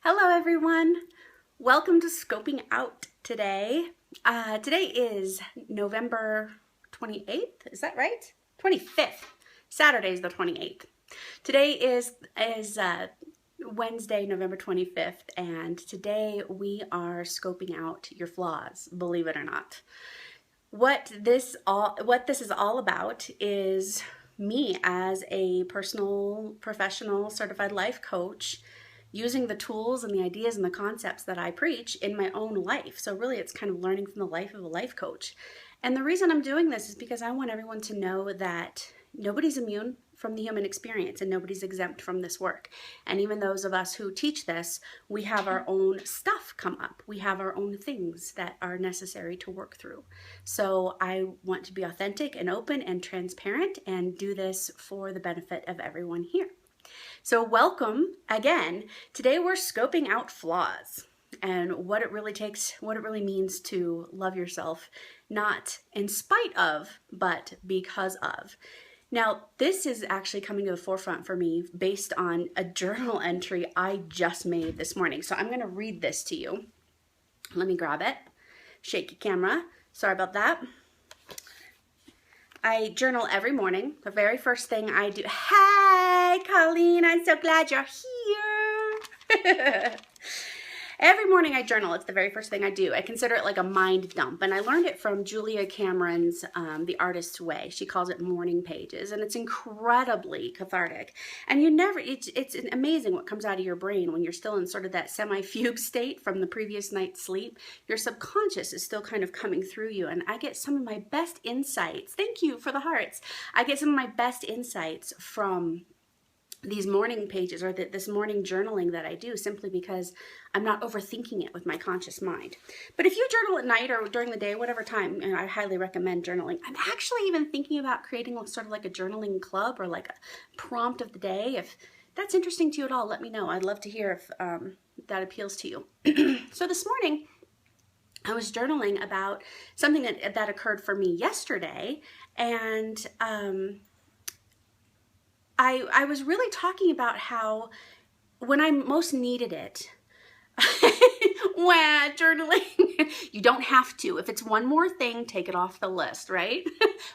Hello everyone, welcome to Scoping Out today. Today is November 28th, is that right? 25th, Saturday is the 28th. Today is Wednesday, November 25th, and today we are scoping out your flaws, believe it or not. What this is all about is me as a personal, professional, certified life coach using the tools and the ideas and the concepts that I preach in my own life. So really it's kind of learning from the life of a life coach. And the reason I'm doing this is because I want everyone to know that nobody's immune from the human experience and nobody's exempt from this work. And even those of us who teach this, we have our own stuff come up. We have our own things that are necessary to work through. So I want to be authentic and open and transparent and do this for the benefit of everyone here. So welcome again. Today we're scoping out flaws and what it really takes, what it really means to love yourself, not in spite of, but because of. Now, this is actually coming to the forefront for me based on a journal entry I just made this morning. So I'm going to read this to you. Let me grab it. Shaky camera. Sorry about that. I journal every morning. The very first thing I do. Hi, Colleen. I'm so glad you're here. Every morning I journal. It's the very first thing I do. I consider it like a mind dump. And I learned it from Julia Cameron's The Artist's Way. She calls it morning pages. And it's incredibly cathartic. And it's amazing what comes out of your brain when you're still in sort of that semi-fugue state from the previous night's sleep. Your subconscious is still kind of coming through you. And I get some of my best insights. Thank you for the hearts. I get some of my best insights from these morning pages or this morning journaling that I do simply because I'm not overthinking it with my conscious mind. But if you journal at night or during the day, whatever time, and I highly recommend journaling. I'm actually even thinking about creating sort of like a journaling club or like a prompt of the day. If that's interesting to you at all, let me know. I'd love to hear if that appeals to you. So this morning, I was journaling about something that occurred for me yesterday, and I was really talking about how when I most needed it, journaling, you don't have to. If it's one more thing, take it off the list, right?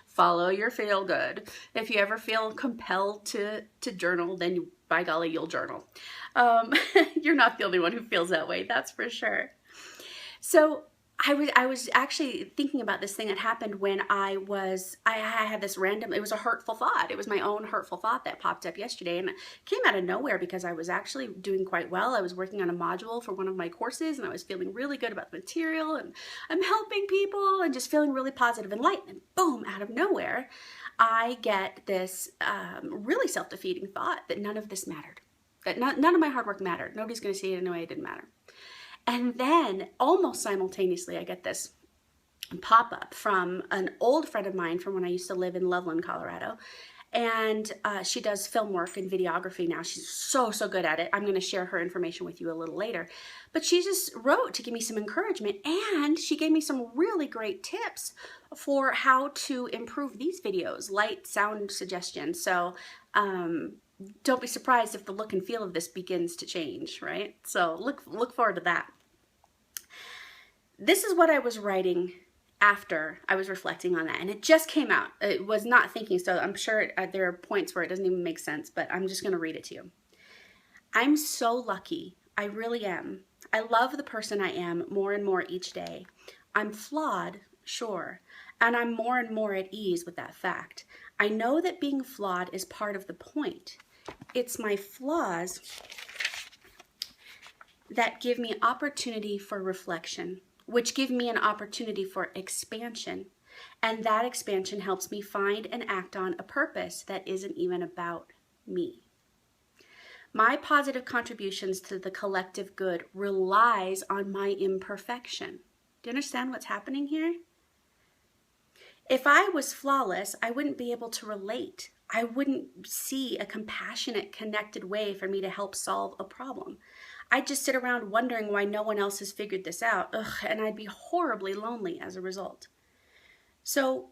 Follow your feel good. If you ever feel compelled to journal, then by golly, you'll journal. You're not the only one who feels that way, that's for sure. So I was actually thinking about this thing that happened when I had this random, it was a hurtful thought. It was my own hurtful thought that popped up yesterday, and it came out of nowhere because I was actually doing quite well. I was working on a module for one of my courses, and I was feeling really good about the material, and I'm helping people and just feeling really positive and light, and boom, out of nowhere, I get this really self-defeating thought that none of this mattered, that none of my hard work mattered. Nobody's going to see it anyway, it didn't matter. And then almost simultaneously, I get this pop-up from an old friend of mine from when I used to live in Loveland, Colorado. And she does film work and videography now. She's so good at it. I'm going to share her information with you a little later. But she just wrote to give me some encouragement, and she gave me some really great tips for how to improve these videos, light, sound suggestions. So don't be surprised if the look and feel of this begins to change, right? So look forward to that. This is what I was writing after I was reflecting on that, and it just came out. It was not thinking, so I'm sure there are points where it doesn't even make sense, but I'm just going to read it to you. I'm so lucky. I really am. I love the person I am more and more each day. I'm flawed, sure, and I'm more and more at ease with that fact. I know that being flawed is part of the point. It's my flaws that give me opportunity for reflection, which give me an opportunity for expansion. And that expansion helps me find and act on a purpose that isn't even about me. My positive contributions to the collective good relies on my imperfection. Do you understand what's happening here? If I was flawless, I wouldn't be able to relate. I wouldn't see a compassionate, connected way for me to help solve a problem. I'd just sit around wondering why no one else has figured this out, and I'd be horribly lonely as a result. So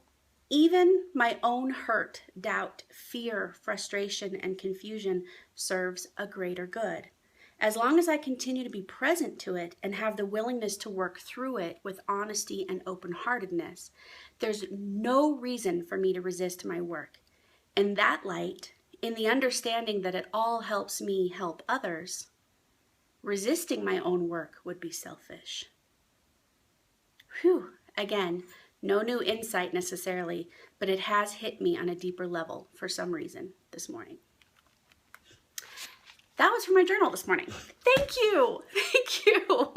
even my own hurt, doubt, fear, frustration, and confusion serves a greater good. As long as I continue to be present to it and have the willingness to work through it with honesty and open-heartedness, there's no reason for me to resist my work. In that light, in the understanding that it all helps me help others, resisting my own work would be selfish. Whew, again, no new insight necessarily, but it has hit me on a deeper level for some reason this morning. That was from my journal this morning. Thank you. Thank you.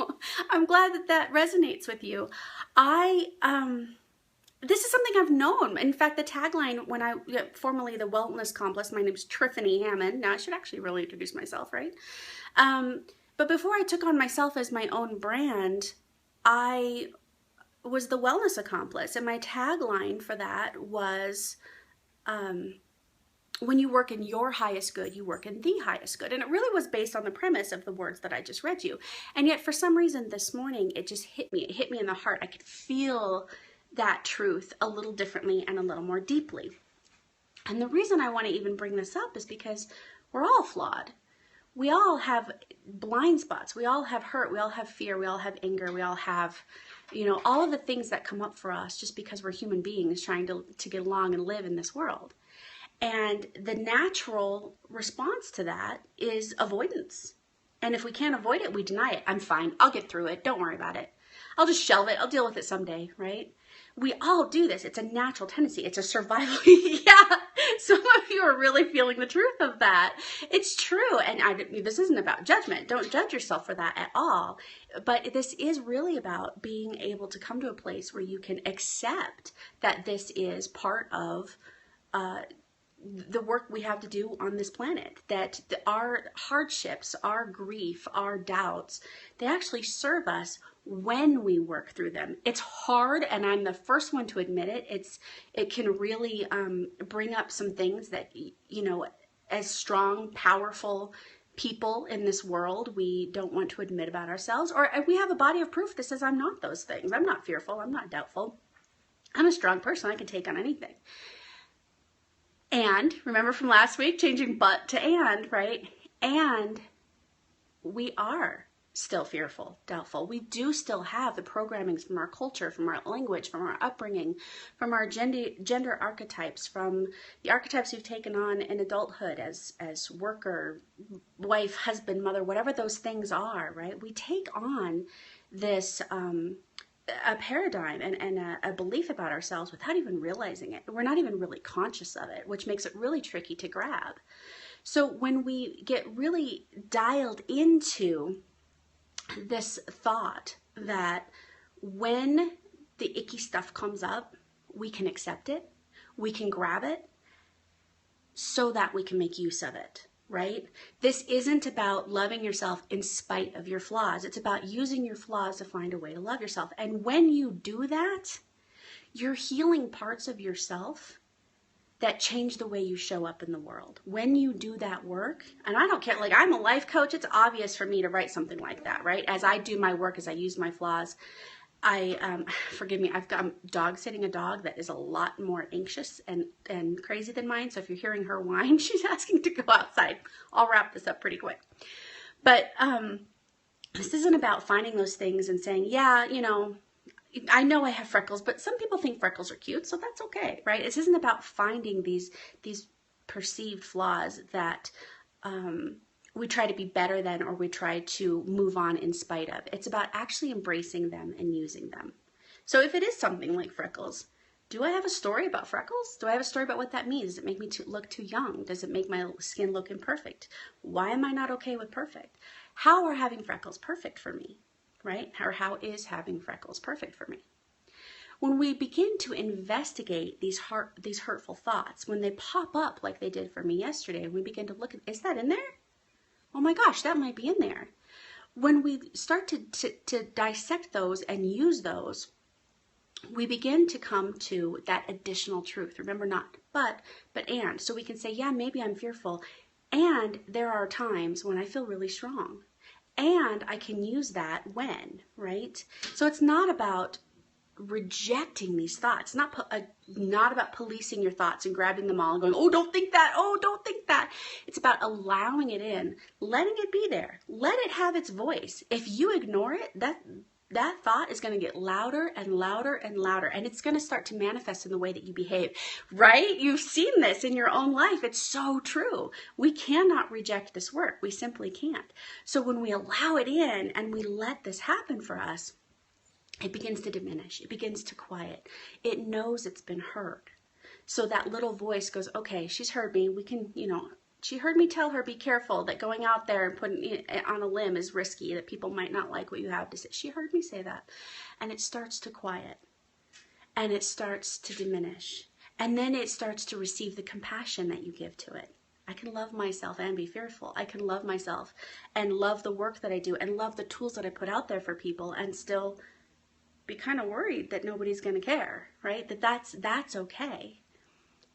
I'm glad that that resonates with you. This is something I've known. In fact, the tagline when I, formerly the Wellness Complex, my name is Triffany Hammond. Now I should actually really introduce myself, right? But before I took on myself as my own brand, I was the Wellness Accomplice. And my tagline for that was, when you work in your highest good, you work in the highest good. And it really was based on the premise of the words that I just read you. And yet for some reason this morning, it just hit me. It hit me in the heart. I could feel that truth a little differently and a little more deeply. And the reason I want to even bring this up is because we're all flawed. We all have blind spots. We all have hurt. We all have fear. We all have anger. We all have, all of the things that come up for us just because we're human beings trying to get along and live in this world. And the natural response to that is avoidance. And if we can't avoid it, we deny it. I'm fine. I'll get through it. Don't worry about it. I'll just shelve it. I'll deal with it someday, right? We all do this. It's a natural tendency. It's a survival. Yeah, some of you are really feeling the truth of that. It's true. And this isn't about judgment. Don't judge yourself for that at all. But this is really about being able to come to a place where you can accept that this is part of the work we have to do on this planet, that our hardships, our grief, our doubts, they actually serve us when we work through them. It's hard, and I'm the first one to admit it. It can really bring up some things that, as strong, powerful people in this world, we don't want to admit about ourselves, or we have a body of proof that says I'm not those things. I'm not fearful. I'm not doubtful. I'm a strong person. I can take on anything. And remember from last week, changing but to and, right? And we are still fearful, doubtful. We do still have the programmings from our culture, from our language, from our upbringing, from our gender archetypes, from the archetypes we've taken on in adulthood as worker, wife, husband, mother, whatever those things are, right? We take on this a paradigm and a belief about ourselves without even realizing it. We're not even really conscious of it, which makes it really tricky to grab. So when we get really dialed into this thought that when the icky stuff comes up, we can accept it, we can grab it, so that we can make use of it. Right? This isn't about loving yourself in spite of your flaws. It's about using your flaws to find a way to love yourself. And when you do that, you're healing parts of yourself that change the way you show up in the world. When you do that work, and I don't care, like I'm a life coach, it's obvious for me to write something like that, right? As I do my work, as I use my flaws, forgive me, I'm dog sitting a dog that is a lot more anxious and crazy than mine. So if you're hearing her whine, she's asking to go outside. I'll wrap this up pretty quick. But this isn't about finding those things and saying, yeah, I know I have freckles, but some people think freckles are cute, so that's okay, right? This isn't about finding these perceived flaws that we try to be better than, or we try to move on in spite of. It's about actually embracing them and using them. So if it is something like freckles, do I have a story about freckles? Do I have a story about what that means? Does it make me look too young? Does it make my skin look imperfect? Why am I not okay with perfect? How are having freckles perfect for me, right? Or how is having freckles perfect for me? When we begin to investigate these hurtful thoughts, when they pop up like they did for me yesterday, and we begin to look at, is that in there? Oh my gosh, that might be in there. When we start to dissect those and use those, we begin to come to that additional truth. Remember, not but and. So we can say, yeah, maybe I'm fearful. And there are times when I feel really strong. And I can use that when, right? So it's not about rejecting these thoughts, not about policing your thoughts and grabbing them all and going, oh, don't think that, oh, don't think that. It's about allowing it in, letting it be there, let it have its voice. If you ignore it, that thought is going to get louder and louder and louder, and it's going to start to manifest in the way that you behave, right? You've seen this in your own life. It's so true. We cannot reject this work. We simply can't. So when we allow it in and we let this happen for us, it begins to diminish. It begins to quiet. It knows it's been heard. So that little voice goes, okay, she's heard me. We can, she heard me tell her, be careful that going out there and putting it on a limb is risky, that people might not like what you have to say. She heard me say that. And it starts to quiet. And it starts to diminish. And then it starts to receive the compassion that you give to it. I can love myself and be fearful. I can love myself and love the work that I do and love the tools that I put out there for people and still be kind of worried that nobody's going to care, right? That's okay.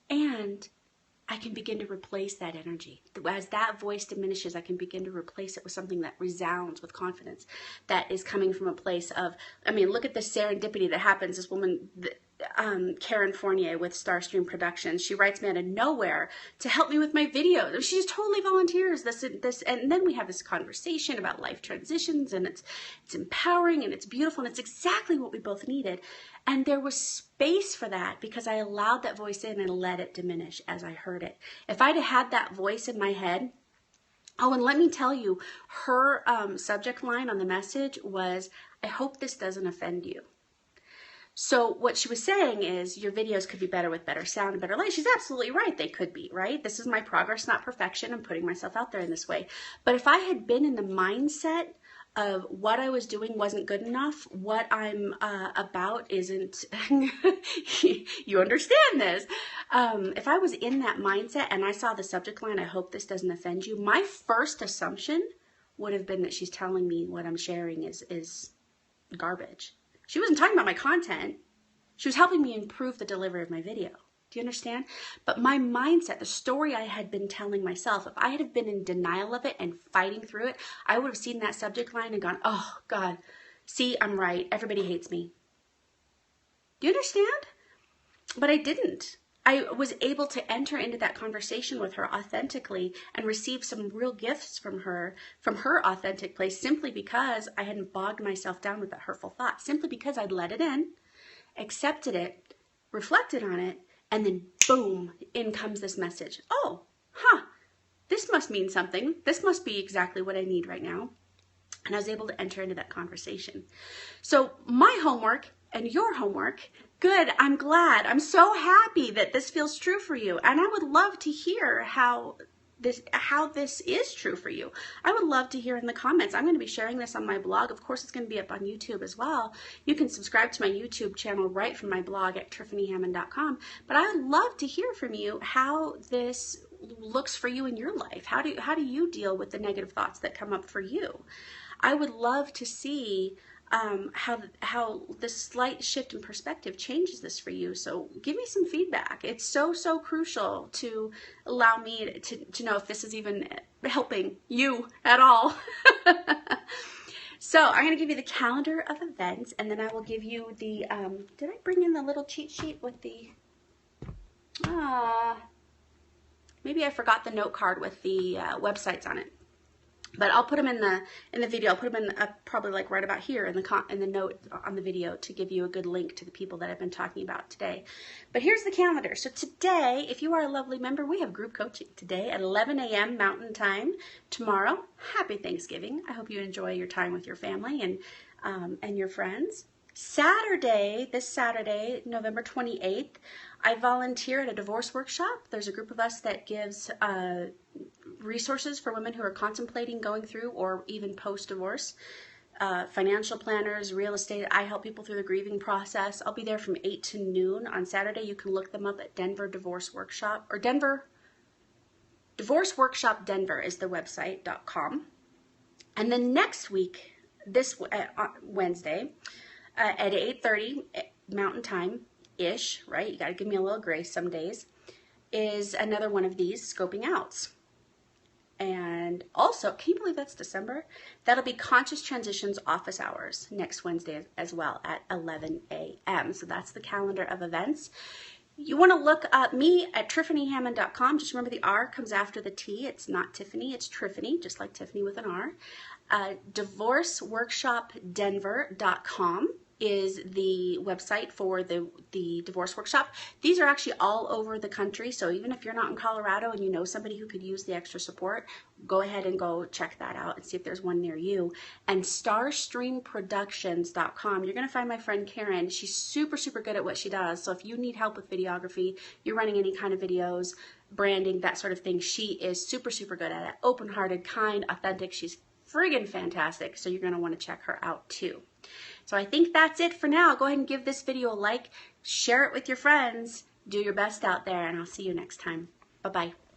And I can begin to replace that energy. As that voice diminishes, I can begin to replace it with something that resounds with confidence, that is coming from a place of, look at the serendipity that happens. This woman, Karen Fournier with Starstream Productions, she writes me out of nowhere to help me with my video. She just totally volunteers this, and then we have this conversation about life transitions, and it's empowering and it's beautiful and it's exactly what we both needed. And there was space for that because I allowed that voice in and let it diminish as I heard it. If I'd have had that voice in my head, oh, and let me tell you, her subject line on the message was, I hope this doesn't offend you. So what she was saying is your videos could be better with better sound and better light. She's absolutely right. They could be, right? This is my progress, not perfection. I'm putting myself out there in this way. But if I had been in the mindset of what I was doing wasn't good enough, what I'm about isn't, you understand this. If I was in that mindset and I saw the subject line, I hope this doesn't offend you, my first assumption would have been that she's telling me what I'm sharing is garbage. She wasn't talking about my content. She was helping me improve the delivery of my video. Do you understand? But my mindset, the story I had been telling myself, if I had been in denial of it and fighting through it, I would have seen that subject line and gone, oh God, see, I'm right. Everybody hates me. Do you understand? But I didn't. I was able to enter into that conversation with her authentically and receive some real gifts from her authentic place, simply because I hadn't bogged myself down with that hurtful thought, simply because I'd let it in, accepted it, reflected on it, and then boom, in comes this message. Oh, this must mean something. This must be exactly what I need right now. And I was able to enter into that conversation. So my homework and your homework, good, I'm glad. I'm so happy that this feels true for you. And I would love to hear how this is true for you. I would love to hear in the comments. I'm going to be sharing this on my blog. Of course, it's going to be up on YouTube as well. You can subscribe to my YouTube channel right from my blog at triffanyhammond.com. But I would love to hear from you how this looks for you in your life. How do you deal with the negative thoughts that come up for you? I would love to see how this slight shift in perspective changes this for you. So give me some feedback. It's so crucial to allow me to know if this is even helping you at all. So I'm going to give you the calendar of events, and then I will give you the, did I bring in the little cheat sheet with the, maybe I forgot the note card with the websites on it. But I'll put them in the video. I'll put them in probably like right about here in the note on the video to give you a good link to the people that I've been talking about today. But here's the calendar. So today, if you are a lovely member, we have group coaching today at 11 a.m. Mountain Time. Tomorrow, happy Thanksgiving. I hope you enjoy your time with your family and your friends. Saturday, this Saturday, November 28th, I volunteer at a divorce workshop. There's a group of us that gives resources for women who are contemplating going through or even post-divorce. Financial planners, real estate. I help people through the grieving process. I'll be there from 8 to noon on Saturday. You can look them up at Denver Divorce Workshop, or Divorce Workshop Denver is the website.com. And then next week, this Wednesday, at 8:30 Mountain Time-ish, right? You got to give me a little grace some days, is another one of these scoping outs. And also, can you believe that's December? That'll be Conscious Transitions office hours next Wednesday as well at 11 a.m. So that's the calendar of events. You want to look up me at TriffanyHammond.com. Just remember the R comes after the T. It's not Tiffany, it's Triffany, just like Tiffany with an R. DivorceWorkshopDenver.com is the website for the divorce workshop. These are actually all over the country, so even if you're not in Colorado and you know somebody who could use the extra support, go ahead and go check that out and see if there's one near you. And StarStreamProductions.com, you're going to find my friend Karen. She's super, super good at what she does, so if you need help with videography, you're running any kind of videos, branding, that sort of thing, she is super, super good at it. Open-hearted, kind, authentic. She's friggin' fantastic, so you're going to want to check her out too. So I think that's it for now. Go ahead and give this video a like, share it with your friends, do your best out there, and I'll see you next time. Bye-bye.